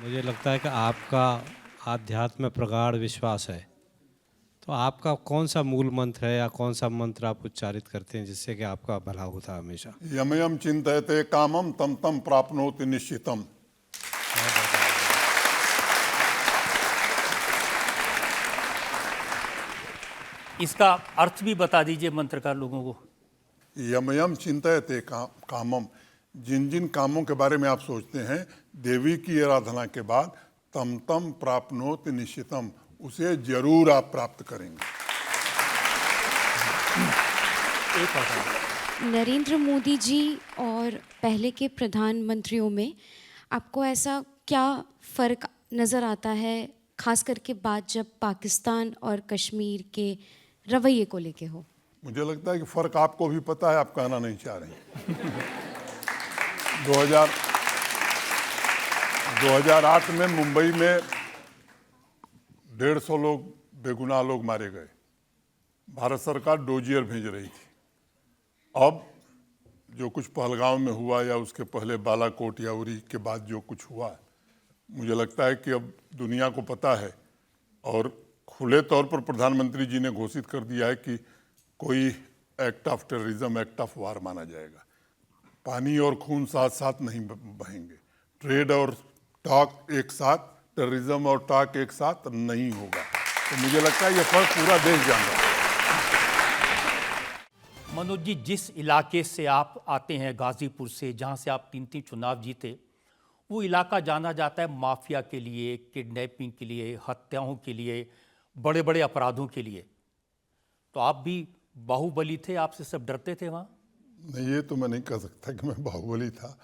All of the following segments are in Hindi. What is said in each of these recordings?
मुझे लगता है कि आपका आध्यात्म में प्रगाढ़ विश्वास है। तो आपका कौन सा मूल मंत्र है या कौन सा मंत्र आप उच्चारित करते हैं जिससे कि आपका भला होता है हमेशा? यम यम चिंतयते कामम तम तम प्राप्नोति निश्चितम। इसका अर्थ भी बता दीजिए मंत्रकार लोगों को। यम यम चिंतयते कामम, जिन जिन कामों के बारे में आप सोचते हैं देवी की आराधना के बाद, तम तम प्राप्नोति निश्चितम, उसे जरूर आप प्राप्त करेंगे। एक और नरेंद्र मोदी जी और पहले के प्रधानमंत्रियों में आपको ऐसा क्या फ़र्क नज़र आता है, खास करके बात जब पाकिस्तान और कश्मीर के रवैये को लेके हो? मुझे लगता है कि फर्क आपको भी पता है, आप कहना नहीं चाह रहे हैं। 2008 में मुंबई में 150 लोग बेगुनाह लोग मारे गए। भारत सरकार डोजियर भेज रही थी। अब जो कुछ पहलगांव में हुआ या उसके पहले बालाकोट या उरी के बाद जो कुछ हुआ, मुझे लगता है कि अब दुनिया को पता है और खुले तौर पर प्रधानमंत्री जी ने घोषित कर दिया है कि कोई act of terrorism, act of war माना जाएगा। पानी और खून साथ साथ नहीं बहेंगे। ट्रेड और टॉक एक साथ, टेररिज्म और टॉक एक साथ नहीं होगा। तो मुझे लगता है ये फर्क पूरा देश जान रहा है। मनोज जी, जिस इलाके से आप आते हैं, गाजीपुर से, जहां से आप 3 चुनाव जीते, वो इलाका जाना जाता है माफिया के लिए, किडनैपिंग के लिए, हत्याओं के लिए, बड़े बड़े अपराधों के लिए। तो आप भी बाहुबली थे, आपसे सब डरते थे वहाँ? नहीं, ये तो मैं नहीं कह सकता कि मैं बाहुबली था।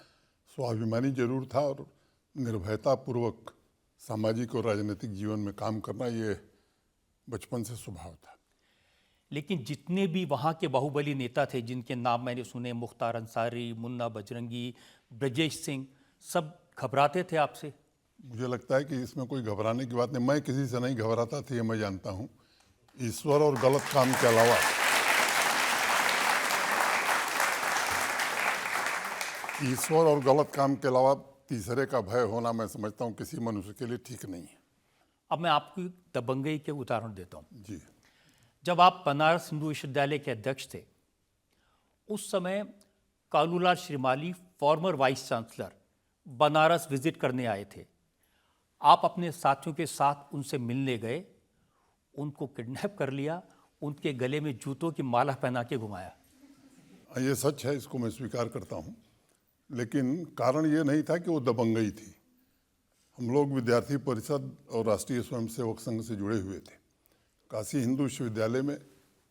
स्वाभिमानी जरूर था और निर्भयता पूर्वक सामाजिक और राजनीतिक जीवन में काम करना ये बचपन से स्वभाव था। लेकिन जितने भी वहाँ के बाहुबली नेता थे जिनके नाम मैंने सुने, मुख्तार अंसारी, मुन्ना बजरंगी, ब्रजेश सिंह, सब घबराते थे आपसे? मुझे लगता है कि इसमें कोई घबराने की बात नहीं। मैं किसी से नहीं घबराता था, ये मैं जानता हूँ। ईश्वर और गलत काम के अलावा तीसरे का भय होना, मैं समझता हूँ किसी मनुष्य के लिए ठीक नहीं है। अब मैं आपको दबंगई के उदाहरण देता हूँ। जी। जब आप बनारस हिंदू विश्वविद्यालय के अध्यक्ष थे, उस समय Kalulal Shrimali, farmer vice chancellor, Banaras visit करने आए थे। आप अपने साथियों के साथ उनसे मिलने गए, उनको किडनैप कर लिया, उनके गले में जूतों की माला पहना के घुमाया। ये सच है, इसको मैं स्वीकार करता हूँ। लेकिन कारण ये नहीं था कि वो दबंगई थी। हम लोग विद्यार्थी परिषद और राष्ट्रीय स्वयंसेवक संघ से जुड़े हुए थे। काशी हिंदू विश्वविद्यालय में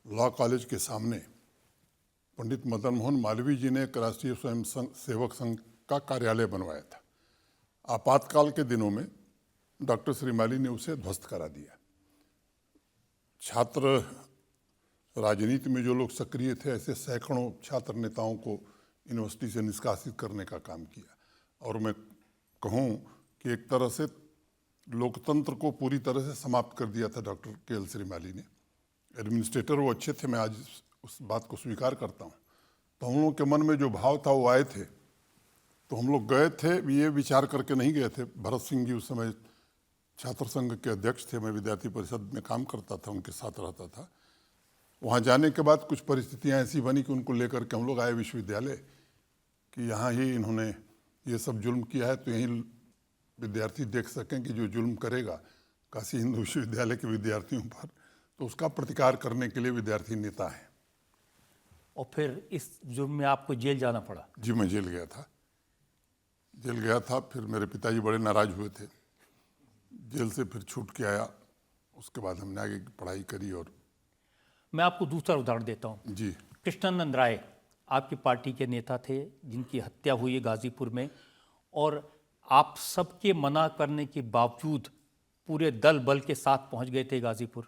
लॉ कॉलेज के सामने पंडित मदन मोहन मालवीय जी ने एक राष्ट्रीय स्वयंसेवक संघ का कार्यालय बनवाया था। आपातकाल के दिनों में डॉक्टर श्रीमाली ने उसे ध्वस्त करा दिया। छात्र राजनीति में जो लोग सक्रिय थे, ऐसे सैकड़ों छात्र नेताओं को यूनिवर्सिटी से निष्कासित करने का काम किया। और मैं कहूँ कि एक तरह से लोकतंत्र को पूरी तरह से समाप्त कर दिया था डॉक्टर के.एल. श्रीमाली ने। एडमिनिस्ट्रेटर वो अच्छे थे, मैं आज उस बात को स्वीकार करता हूँ। तो हम लोगों के मन में जो भाव था वो आए थे, तो हम लोग गए थे। ये विचार करके नहीं गए थे। भरत सिंह जी उस समय छात्र संघ के अध्यक्ष थे, मैं विद्यार्थी परिषद में काम करता था, उनके साथ रहता था। वहाँ जाने के बाद कुछ परिस्थितियाँ ऐसी बनी कि उनको लेकर के हम लोग आए विश्वविद्यालय कि यहाँ ही इन्होंने ये सब जुल्म किया है, तो यहीं विद्यार्थी देख सकें कि जो जुल्म करेगा काशी हिंदू विश्वविद्यालय के विद्यार्थियों पर, तो उसका प्रतिकार करने के लिए विद्यार्थी नेता हैं। और फिर इस जुर्म में आपको जेल जाना पड़ा? जी, मैं जेल गया था। फिर मेरे पिताजी बड़े नाराज हुए थे। जेल से फिर छूट के आया। उसके बाद हमने आगे की पढ़ाई करी। और मैं आपको दूसरा उदाहरण देता हूँ जी। कृष्णानंद राय आपकी पार्टी के नेता थे जिनकी हत्या हुई है गाजीपुर में, और आप सबके मना करने के बावजूद पूरे दल बल के साथ पहुंच गए थे गाजीपुर।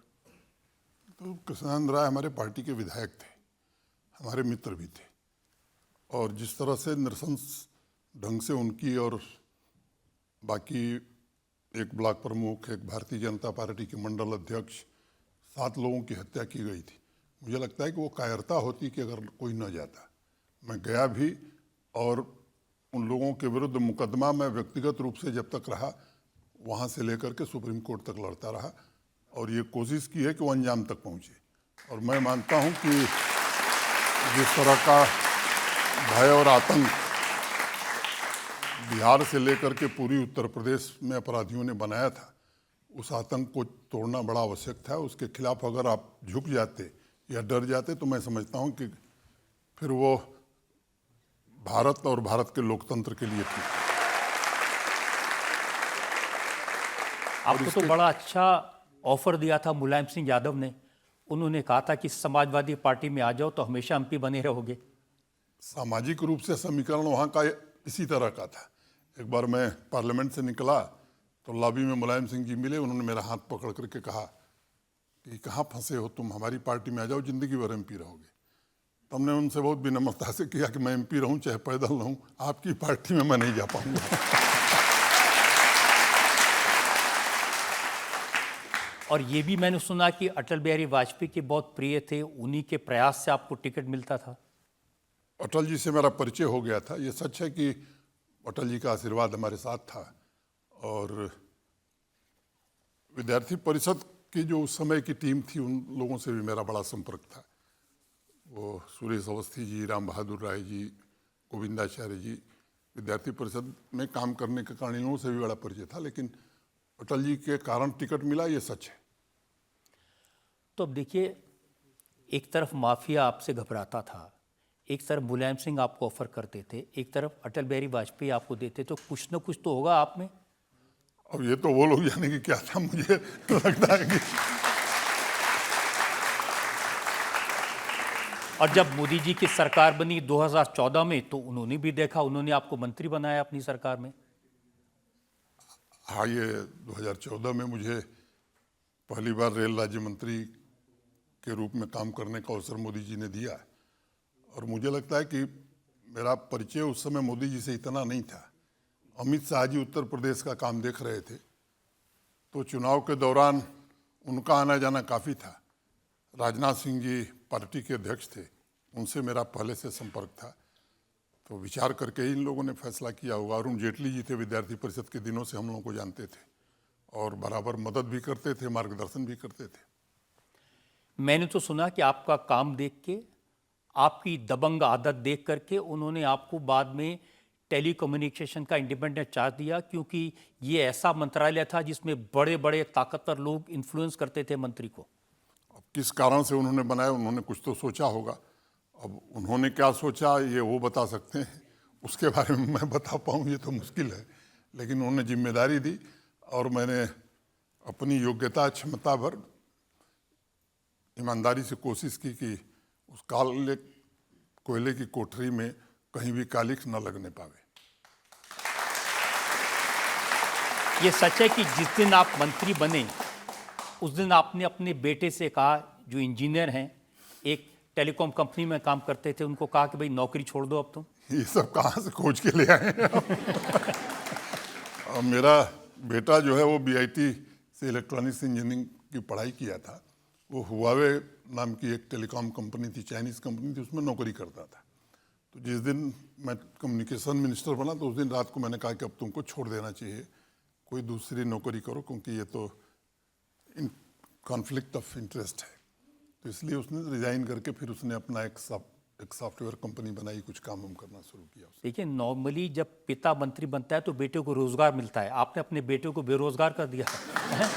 तो कृष्णानंद राय हमारे पार्टी के विधायक थे, हमारे मित्र भी थे। और जिस तरह से नृशंस ढंग से उनकी और बाकी एक ब्लॉक प्रमुख, एक भारतीय जनता पार्टी के मंडल अध्यक्ष, 7 लोगों की हत्या की गई थी, मुझे लगता है कि वो कायरता होती कि अगर कोई न जाता। मैं गया भी और उन लोगों के विरुद्ध मुकदमा मैं व्यक्तिगत रूप से जब तक रहा वहाँ से लेकर के सुप्रीम कोर्ट तक लड़ता रहा और ये कोशिश की है कि वो अंजाम तक पहुँचे। और मैं मानता हूँ कि जिस तरह का भय और आतंक बिहार से लेकर के पूरी उत्तर प्रदेश में अपराधियों ने बनाया था, उस आतंक को तोड़ना बड़ा आवश्यक था। उसके खिलाफ अगर आप झुक जाते या डर जाते तो मैं समझता हूँ कि फिर वो भारत और भारत के लोकतंत्र के लिए ठीक है। आपको तो बड़ा अच्छा ऑफर दिया था मुलायम सिंह यादव ने। उन्होंने कहा था कि समाजवादी पार्टी में आ जाओ तो हमेशा एमपी बने रहोगे। सामाजिक रूप से समीकरण वहाँ का इसी तरह का था। एक बार मैं पार्लियामेंट से निकला तो लॉबी में मुलायम सिंह जी मिले। उन्होंने मेरा हाथ पकड़ करके कहा कि कहाँ फंसे हो तुम, हमारी पार्टी में आ जाओ, जिंदगी भर एमपी रहोगे। तो हमने उनसे बहुत विनम्रता से किया कि मैं एमपी रहूं चाहे पैदल रहूं, आपकी पार्टी में मैं नहीं जा पाऊंगा। और ये भी मैंने सुना कि अटल बिहारी वाजपेयी के बहुत प्रिय थे, उन्हीं के प्रयास से आपको टिकट मिलता था। अटल जी से मेरा परिचय हो गया था। ये सच है कि अटल जी का आशीर्वाद हमारे साथ था और विद्यार्थी परिषद की जो उस समय की टीम थी उन लोगों से भी मेरा बड़ा संपर्क था। वो सुरेश अवस्थी जी, राम बहादुर राय जी, गोविंदाचार्य जी, विद्यार्थी परिषद में काम करने के कारण इन लोगों से भी बड़ा परिचय था। लेकिन अटल जी के कारण टिकट मिला, ये सच है। तो अब देखिए, एक तरफ माफिया आपसे घबराता था, एक तरफ मुलायम सिंह आपको ऑफर करते थे, एक तरफ अटल बिहारी वाजपेयी आपको देते, तो कुछ न कुछ तो होगा आप में। अब ये तो वो लोग जाने कि क्या था, मुझे लगता है कि और जब मोदी जी की सरकार बनी 2014 में तो उन्होंने भी देखा, उन्होंने आपको मंत्री बनाया अपनी सरकार में। हाँ, ये 2014 में मुझे पहली बार रेल राज्य मंत्री के रूप में काम करने का अवसर मोदी जी ने दिया। और मुझे लगता है कि मेरा परिचय उस समय मोदी जी से इतना नहीं था। अमित शाह जी उत्तर प्रदेश का काम देख रहे थे तो चुनाव के दौरान उनका आना जाना काफ़ी था। राजनाथ सिंह जी पार्टी के अध्यक्ष थे, उनसे मेरा पहले से संपर्क था। तो विचार करके इन लोगों ने फैसला किया होगा। अरुण जेटली जी थे, विद्यार्थी परिषद के दिनों से हम लोगों को जानते थे और बराबर मदद भी करते थे, मार्गदर्शन भी करते थे। मैंने तो सुना कि आपका काम देख के, आपकी दबंग आदत देख करके उन्होंने आपको बाद में टेलीकम्युनिकेशन का इंडिपेंडेंट चार्ज दिया, क्योंकि ये ऐसा मंत्रालय था जिसमें बड़े बड़े ताकतवर लोग इन्फ्लुएंस करते थे मंत्री को। अब किस कारण से उन्होंने बनाया, उन्होंने कुछ तो सोचा होगा। अब उन्होंने क्या सोचा ये वो बता सकते हैं, उसके बारे में मैं बता पाऊँ ये तो मुश्किल है। लेकिन उन्होंने जिम्मेदारी दी और मैंने अपनी योग्यता क्षमता भर ईमानदारी से कोशिश की कि उस कोयले की कोठरी में कहीं भी कालिख न लगने पावे। ये सच है कि जिस दिन आप मंत्री बने उस दिन आपने अपने बेटे से कहा, जो इंजीनियर हैं, एक टेलीकॉम कंपनी में काम करते थे, उनको कहा कि भाई नौकरी छोड़ दो अब तुम। ये सब कहाँ से खोज के ले आए हैं? और मेरा बेटा जो है वो बीआईटी से इलेक्ट्रॉनिक्स इंजीनियरिंग की पढ़ाई किया था। वो हुआवे नाम की एक टेलीकॉम कंपनी थी, चाइनीज़ कंपनी थी, उसमें नौकरी करता था। तो जिस दिन मैं कम्युनिकेशन मिनिस्टर बना तो उस दिन रात को मैंने कहा कि अब तुमको छोड़ देना चाहिए, कोई दूसरी नौकरी करो, क्योंकि ये तो कॉन्फ्लिक्ट ऑफ इंटरेस्ट है। तो इसलिए उसने रिजाइन करके फिर उसने अपना एक सॉफ्टवेयर कंपनी बनाई, कुछ काम हम करना शुरू किया। देखिए, नॉर्मली जब पिता मंत्री बनता है तो बेटे को रोजगार मिलता है, आपने अपने बेटे को बेरोजगार कर दिया है।